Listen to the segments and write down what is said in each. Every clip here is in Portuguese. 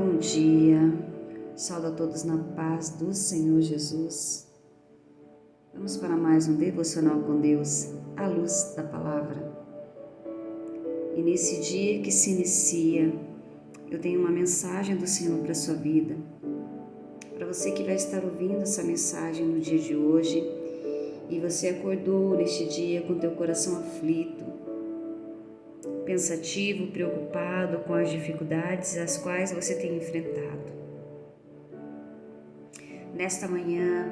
Bom dia, saúdo a todos na paz do Senhor Jesus. Vamos para mais um devocional com Deus, à luz da palavra. E nesse dia que se inicia, eu tenho uma mensagem do Senhor para a sua vida. Para você que vai estar ouvindo essa mensagem no dia de hoje e você acordou neste dia com teu coração aflito, pensativo, preocupado com as dificuldades às quais você tem enfrentado. Nesta manhã,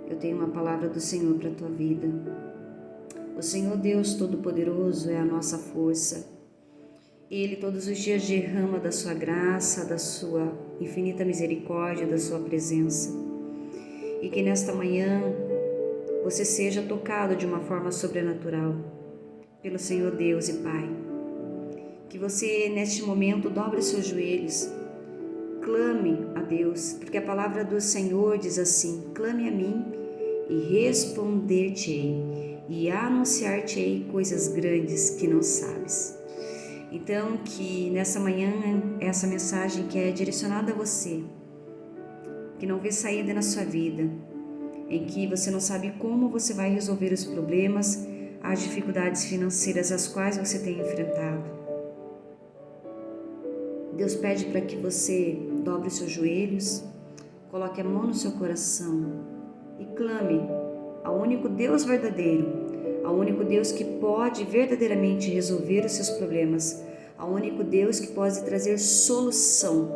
eu tenho uma palavra do Senhor para a tua vida. O Senhor Deus Todo-Poderoso é a nossa força. Ele todos os dias derrama da sua graça, da sua infinita misericórdia, da sua presença. E que nesta manhã você seja tocado de uma forma sobrenatural pelo Senhor Deus e Pai. Que você neste momento dobre seus joelhos, clame a Deus, porque a palavra do Senhor diz assim: clame a mim e responder-te-ei e anunciar-te-ei coisas grandes que não sabes. Então, que nessa manhã essa mensagem que é direcionada a você, que não vê saída na sua vida, em que você não sabe como você vai resolver os problemas, as dificuldades financeiras às quais você tem enfrentado. Deus pede para que você dobre os seus joelhos, coloque a mão no seu coração e clame ao único Deus verdadeiro, ao único Deus que pode verdadeiramente resolver os seus problemas, ao único Deus que pode trazer solução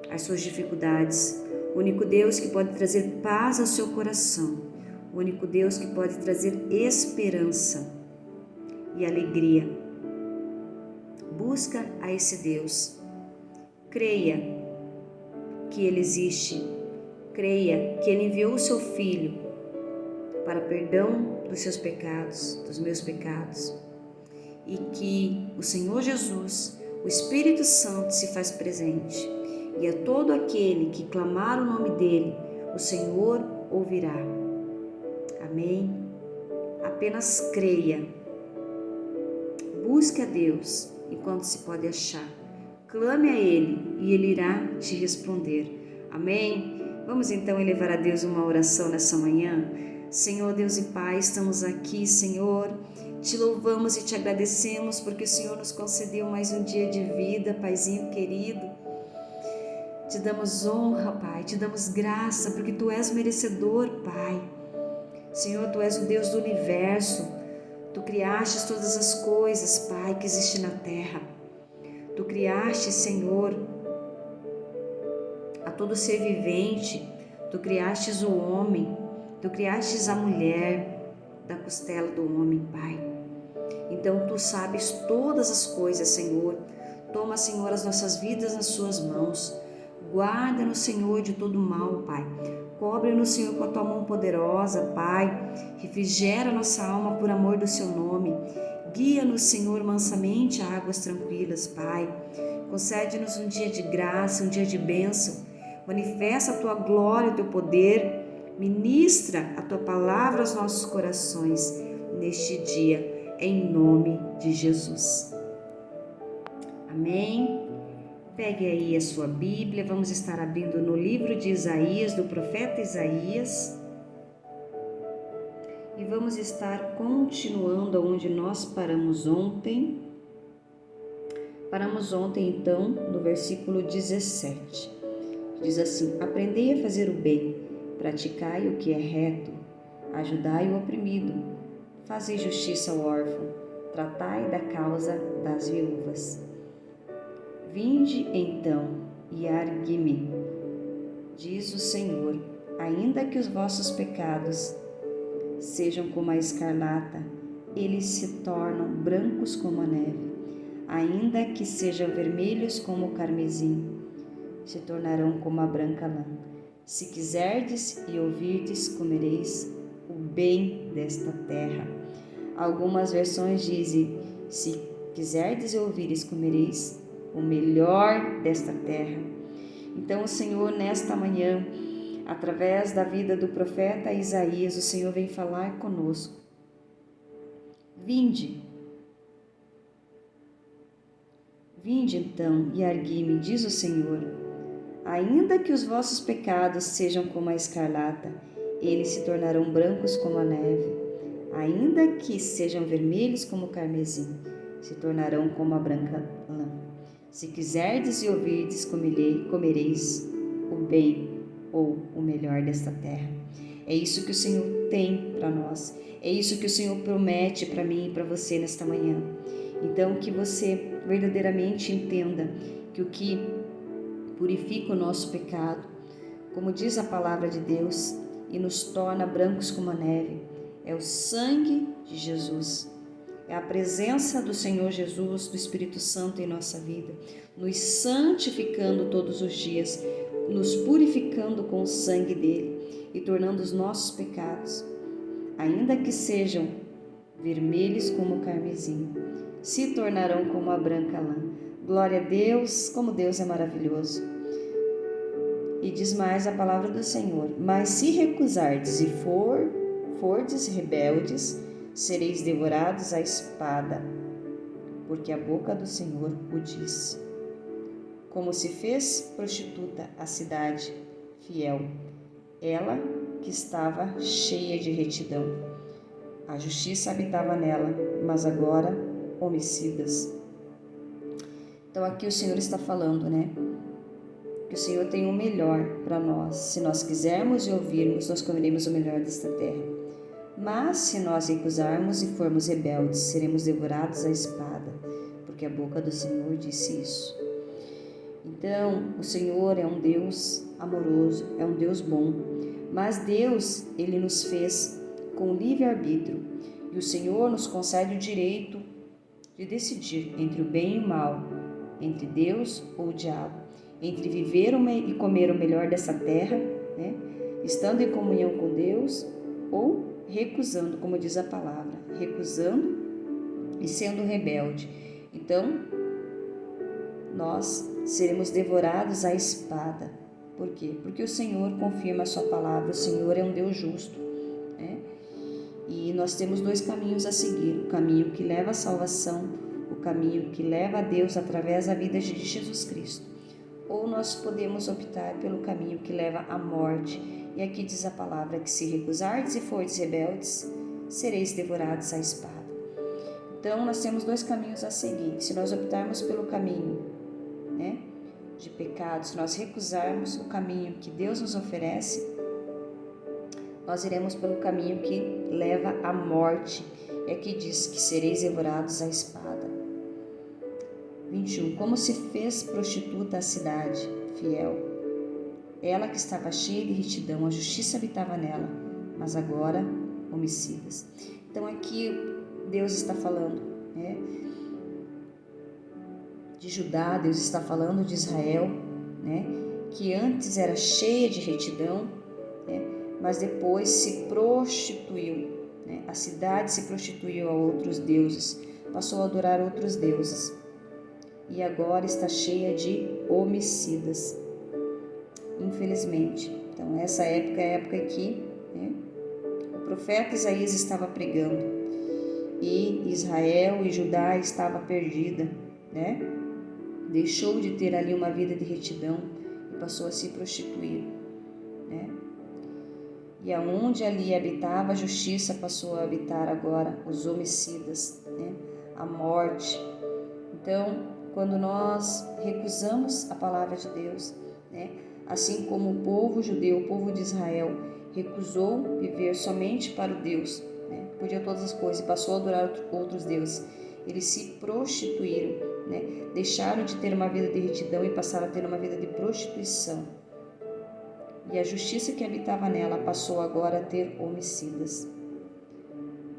às suas dificuldades, o único Deus que pode trazer paz ao seu coração, o único Deus que pode trazer esperança e alegria. Busca a esse Deus. Creia que Ele existe. Creia que Ele enviou o seu Filho para perdão dos seus pecados, dos meus pecados. E que o Senhor Jesus, o Espírito Santo, se faz presente. E a todo aquele que clamar o nome dEle, o Senhor ouvirá. Amém? Apenas creia. Busque a Deus enquanto se pode achar. Clame a Ele e Ele irá te responder. Amém? Vamos então elevar a Deus uma oração nessa manhã. Senhor Deus e Pai, estamos aqui, Senhor. Te louvamos e te agradecemos porque o Senhor nos concedeu mais um dia de vida, Paizinho querido. Te damos honra, Pai, te damos graça porque Tu és merecedor, Pai. Senhor, Tu és o Deus do universo. Tu criaste todas as coisas, Pai, que existem na terra. Tu criaste, Senhor, a todo ser vivente. Tu criastes o homem. Tu criastes a mulher da costela do homem, Pai. Então, Tu sabes todas as coisas, Senhor. Toma, Senhor, as nossas vidas nas Suas mãos. Guarda-nos, Senhor, de todo mal, Pai. Cobre-nos, Senhor, com a Tua mão poderosa, Pai. Refrigera nossa alma por amor do Seu nome. Guia-nos, Senhor, mansamente a águas tranquilas, Pai. Concede-nos um dia de graça, um dia de bênção. Manifesta a Tua glória, o Teu poder. Ministra a Tua palavra aos nossos corações neste dia, em nome de Jesus. Amém? Pegue aí a sua Bíblia, vamos estar abrindo no livro de Isaías, do profeta Isaías. E vamos estar continuando onde nós paramos ontem. Paramos ontem, então, no versículo 17. Diz assim: aprendei a fazer o bem, praticai o que é reto, ajudai o oprimido, fazei justiça ao órfão, tratai da causa das viúvas. Vinde então e argui-me, diz o Senhor, ainda que os vossos pecados sejam como a escarlata, eles se tornam brancos como a neve, ainda que sejam vermelhos como o carmesim, se tornarão como a branca lã. Se quiserdes e ouvirdes, comereis o bem desta terra. Algumas versões dizem: se quiserdes e ouvires, comereis o melhor desta terra. Então o Senhor, nesta manhã, através da vida do profeta Isaías, o Senhor vem falar conosco. Vinde, Vinde então e argui-me, diz o Senhor. Ainda que os vossos pecados sejam como a escarlata, eles se tornarão brancos como a neve. Ainda que sejam vermelhos como o carmesim, se tornarão como a branca lã. Se quiserdes e ouvirdes, comereis o bem ou o melhor desta terra. É isso que o Senhor tem para nós. É isso que o Senhor promete para mim e para você nesta manhã. Então, que você verdadeiramente entenda que o que purifica o nosso pecado, como diz a palavra de Deus, e nos torna brancos como a neve, é o sangue de Jesus. É a presença do Senhor Jesus, do Espírito Santo em nossa vida, nos santificando todos os dias, nos purificando com o sangue dele e tornando os nossos pecados, ainda que sejam vermelhos como o carmesim, se tornarão como a branca lã. Glória a Deus, como Deus é maravilhoso. E diz mais a palavra do Senhor: mas se recusardes e fordes rebeldes, sereis devorados à espada, porque a boca do Senhor o disse. Como se fez prostituta a cidade fiel, ela que estava cheia de retidão. A justiça habitava nela, mas agora homicidas. Então aqui o Senhor está falando, né? Que o Senhor tem o melhor para nós. Se nós quisermos e ouvirmos, nós comeremos o melhor desta terra. Mas se nós recusarmos e formos rebeldes, seremos devorados à espada, porque a boca do Senhor disse isso. Então, o Senhor é um Deus amoroso, é um Deus bom, mas Deus, Ele nos fez com livre-arbítrio, e o Senhor nos concede o direito de decidir entre o bem e o mal, entre Deus ou o diabo, entre viver e comer o melhor dessa terra, né, estando em comunhão com Deus, ou recusando, como diz a palavra, recusando e sendo rebelde. Então, nós seremos devorados à espada. Por quê? Porque o Senhor confirma a sua palavra, o Senhor é um Deus justo, né? E nós temos dois caminhos a seguir: o caminho que leva à salvação, o caminho que leva a Deus através da vida de Jesus Cristo. Ou nós podemos optar pelo caminho que leva à morte. E aqui diz a palavra que se recusardes e fordes rebeldes, sereis devorados à espada. Então nós temos dois caminhos a seguir. Se nós optarmos pelo caminho, né, de pecado, se nós recusarmos o caminho que Deus nos oferece, nós iremos pelo caminho que leva à morte. E aqui diz que sereis devorados à espada. 21. Como se fez prostituta a cidade fiel, ela que estava cheia de retidão, a justiça habitava nela, mas agora homicidas. Então aqui Deus está falando, né, de Judá, Deus está falando de Israel, né, que antes era cheia de retidão, né, mas depois se prostituiu, né, a cidade se prostituiu a outros deuses, passou a adorar outros deuses. E agora está cheia de homicidas, infelizmente. Então essa época é a época que, né, o profeta Isaías estava pregando e Israel e Judá estava perdida, né? Deixou de ter ali uma vida de retidão e passou a se prostituir, né? E aonde ali habitava a justiça, passou a habitar agora os homicidas, né? A morte. Então, quando nós recusamos a palavra de Deus, né, assim como o povo judeu, o povo de Israel, recusou viver somente para o Deus, né, que podia todas as coisas, e passou a adorar outros deuses, eles se prostituíram, né, deixaram de ter uma vida de retidão e passaram a ter uma vida de prostituição. E a justiça que habitava nela passou agora a ter homicidas.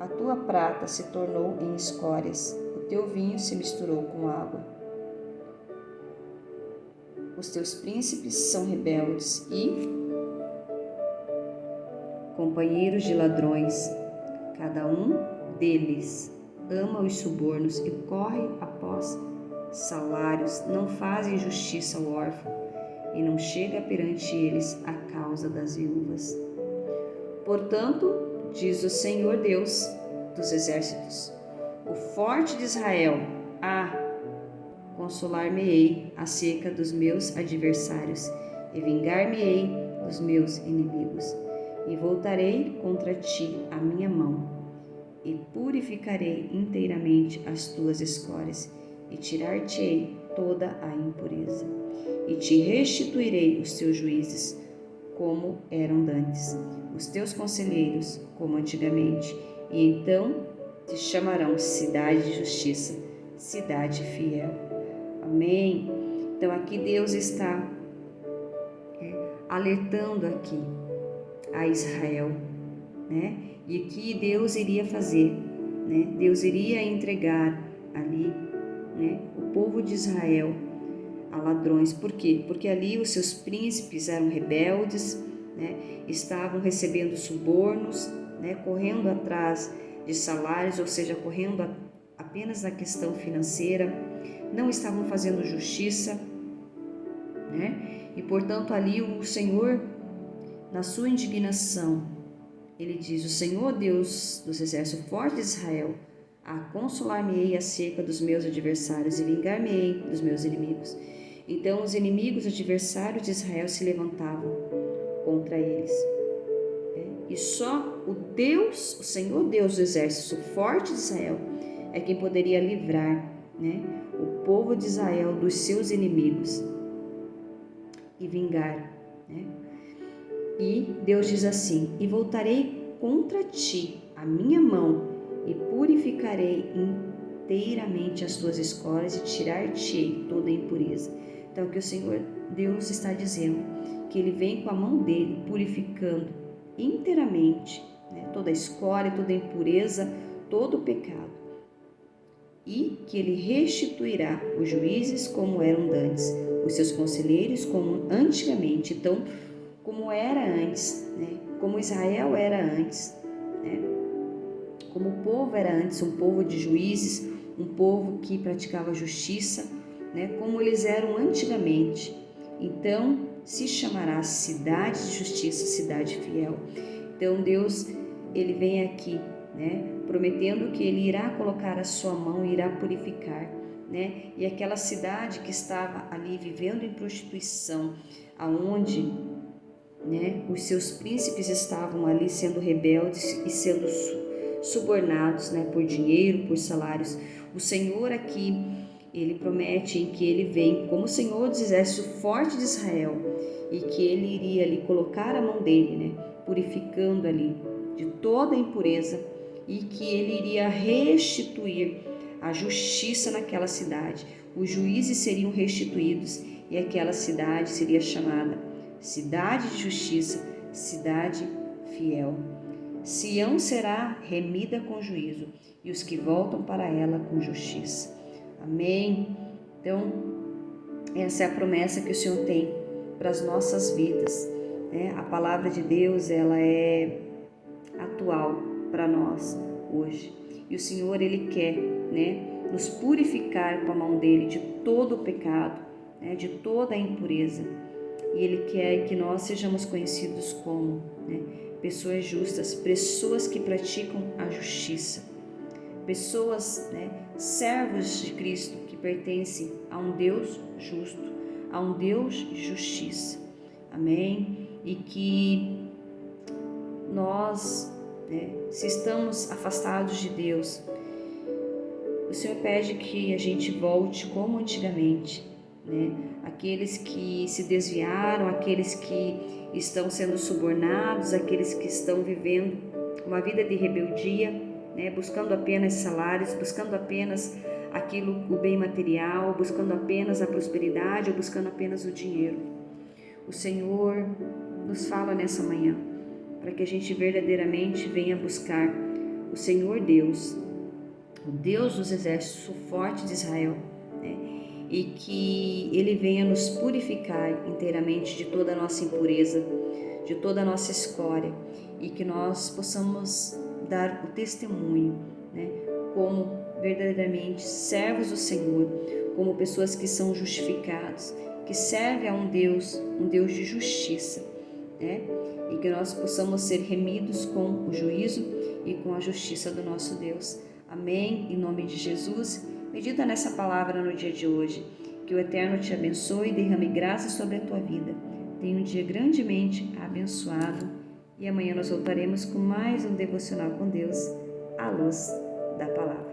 A tua prata se tornou em escórias, o teu vinho se misturou com água. Os teus príncipes são rebeldes e companheiros de ladrões. Cada um deles ama os subornos e corre após salários, não fazem justiça ao órfão e não chega perante eles a causa das viúvas. Portanto, diz o Senhor Deus dos exércitos, o forte de Israel: consolar-me-ei acerca dos meus adversários e vingar-me-ei dos meus inimigos. E voltarei contra ti a minha mão, e purificarei inteiramente as tuas escórias, e tirar-te-ei toda a impureza. E te restituirei os teus juízes, como eram dantes, os teus conselheiros, como antigamente. E então te chamarão cidade de justiça, cidade fiel. Amém? Então aqui Deus está alertando aqui a Israel, né? E que Deus iria fazer, né? Deus iria entregar ali, né, o povo de Israel a ladrões. Por quê? Porque ali os seus príncipes eram rebeldes, né? Estavam recebendo subornos, né? Correndo atrás de salários, ou seja, correndo apenas na questão financeira, não estavam fazendo justiça, né? E portanto ali o Senhor, na sua indignação, ele diz: o Senhor Deus dos exércitos, forte de Israel, a consolar-me-ei acerca dos meus adversários e vingar-me-ei dos meus inimigos. Então os inimigos adversários de Israel se levantavam contra eles. E só o Deus, o Senhor Deus dos exércitos, forte de Israel, é quem poderia livrar, né, o povo de Israel dos seus inimigos e vingar, né? E Deus diz assim: e voltarei contra ti a minha mão, e purificarei inteiramente as tuas escórias, e tirar-te-ei toda a impureza. Então, o que o Senhor Deus está dizendo, que Ele vem com a mão dele, purificando inteiramente, né, toda a escória, toda a impureza, todo o pecado, e que Ele restituirá os juízes como eram dantes, os seus conselheiros como antigamente. Então, como era antes, né? Como Israel era antes, né? Como o povo era antes, um povo de juízes, um povo que praticava justiça, né? Como eles eram antigamente. Então se chamará cidade de justiça, cidade fiel. Então Deus, ele vem aqui, né? Prometendo que ele irá colocar a sua mão e irá purificar, né? E aquela cidade que estava ali vivendo em prostituição, aonde, né, os seus príncipes estavam ali sendo rebeldes e sendo subornados, né, por dinheiro, por salários. O Senhor aqui, ele promete em que ele vem como o Senhor dos exércitos, forte de Israel, e que ele iria ali colocar a mão dele, né, purificando ali de toda a impureza, e que ele iria restituir a justiça naquela cidade. Os juízes seriam restituídos e aquela cidade seria chamada cidade de justiça, cidade fiel. Sião será remida com juízo, e os que voltam para ela com justiça. Amém? Então, essa é a promessa que o Senhor tem para as nossas vidas, né? A palavra de Deus, ela é atual para nós hoje. E o Senhor, ele quer, né, nos purificar com a mão dele de todo o pecado, né, de toda a impureza. E ele quer que nós sejamos conhecidos como, né, pessoas justas, pessoas que praticam a justiça, pessoas, né, servos de Cristo que pertencem a um Deus justo, a um Deus de justiça. Amém? E que nós, né, se estamos afastados de Deus, o Senhor pede que a gente volte como antigamente, né? Aqueles que se desviaram, aqueles que estão sendo subornados, aqueles que estão vivendo uma vida de rebeldia, né? Buscando apenas salários, buscando apenas aquilo, o bem material, buscando apenas a prosperidade ou buscando apenas o dinheiro. O Senhor nos fala nessa manhã para que a gente verdadeiramente venha buscar o Senhor Deus, o Deus dos exércitos, o forte de Israel, né? E que Ele venha nos purificar inteiramente de toda a nossa impureza, de toda a nossa escória, e que nós possamos dar o testemunho, né, como verdadeiramente servos do Senhor, como pessoas que são justificados, que servem a um Deus de justiça, né? E que nós possamos ser remidos com o juízo e com a justiça do nosso Deus. Amém? Em nome de Jesus. Medita nessa palavra no dia de hoje. Que o Eterno te abençoe e derrame graça sobre a tua vida. Tenha um dia grandemente abençoado e amanhã nós voltaremos com mais um devocional com Deus, à luz da palavra.